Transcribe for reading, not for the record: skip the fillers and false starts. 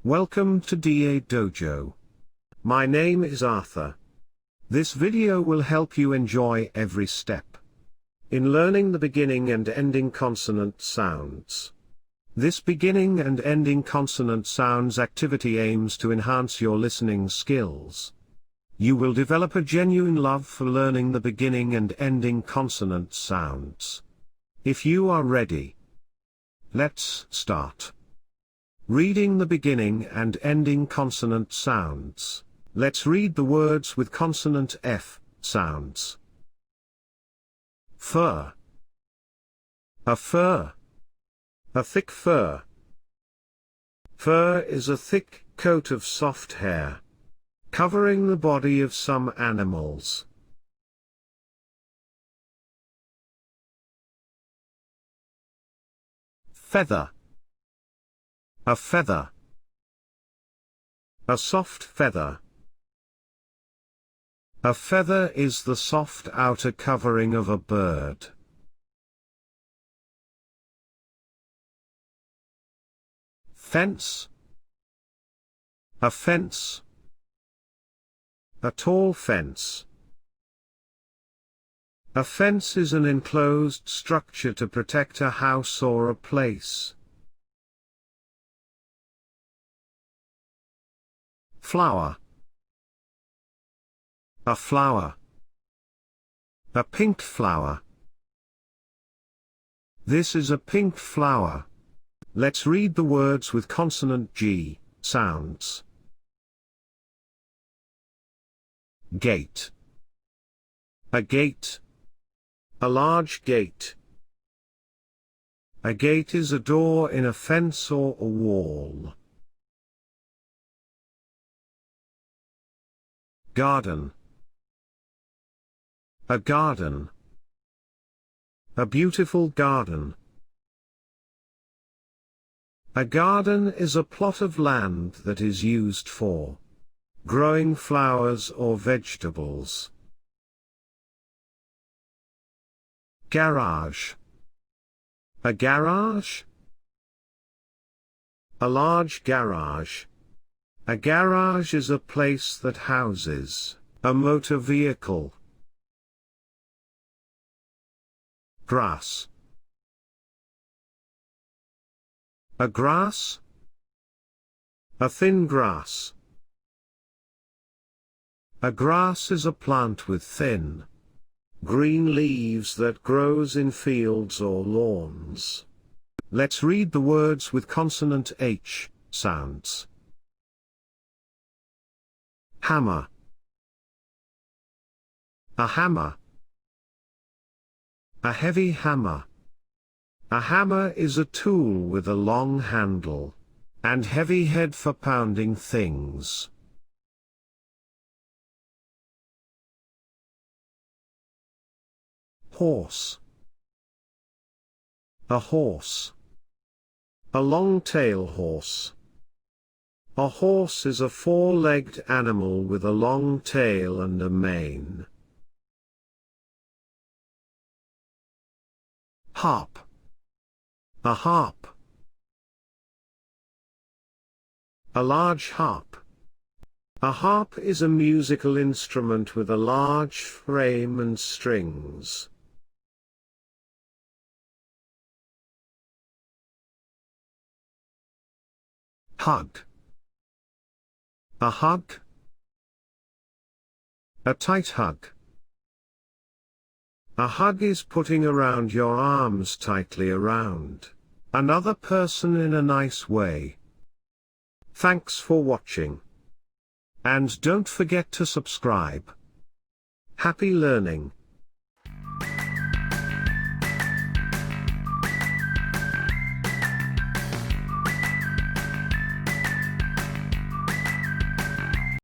Welcome to DA-DOJO. My name is Arthur. This video will help you enjoy every step in learning the beginning and ending consonant sounds. This beginning and ending consonant sounds activity aims to enhance your listening skills. You will develop a genuine love for learning the beginning and ending consonant sounds. If you are ready, let's start. Reading the beginning and ending consonant sounds. Let's read the words with consonant F sounds. Fur. A fur. A thick fur. Fur is a thick coat of soft hair, covering the body of some animals. Feather. A feather. A soft feather. A feather is the soft outer covering of a bird. Fence. A fence. A tall fence. A fence is an enclosed structure to protect a house or a place. Flower. A flower. A pink flower. This is a pink flower. Let's read the words with consonant G sounds. Gate. A gate. A large gate. A gate is a door in a fence or a wall. Garden. A garden. A beautiful garden. A garden is a plot of land that is used for growing flowers or vegetables. Garage. A garage. A large garage. A garage is a place that houses a motor vehicle. Grass. A grass. A thin grass. A grass is a plant with thin, green leaves that grows in fields or lawns. Let's read the words with consonant H sounds. Hammer. A hammer. A heavy hammer. A hammer is a tool with a long handle and heavy head for pounding things. Horse. A horse. A long-tail horse. A horse is a four-legged animal with a long tail and a mane. Harp. A harp. A large harp. A harp is a musical instrument with a large frame and strings. Hug. A hug. A tight hug. A hug is putting around your arms tightly around another person in a nice way. Thanks for watching. And don't forget to subscribe. Happy learning.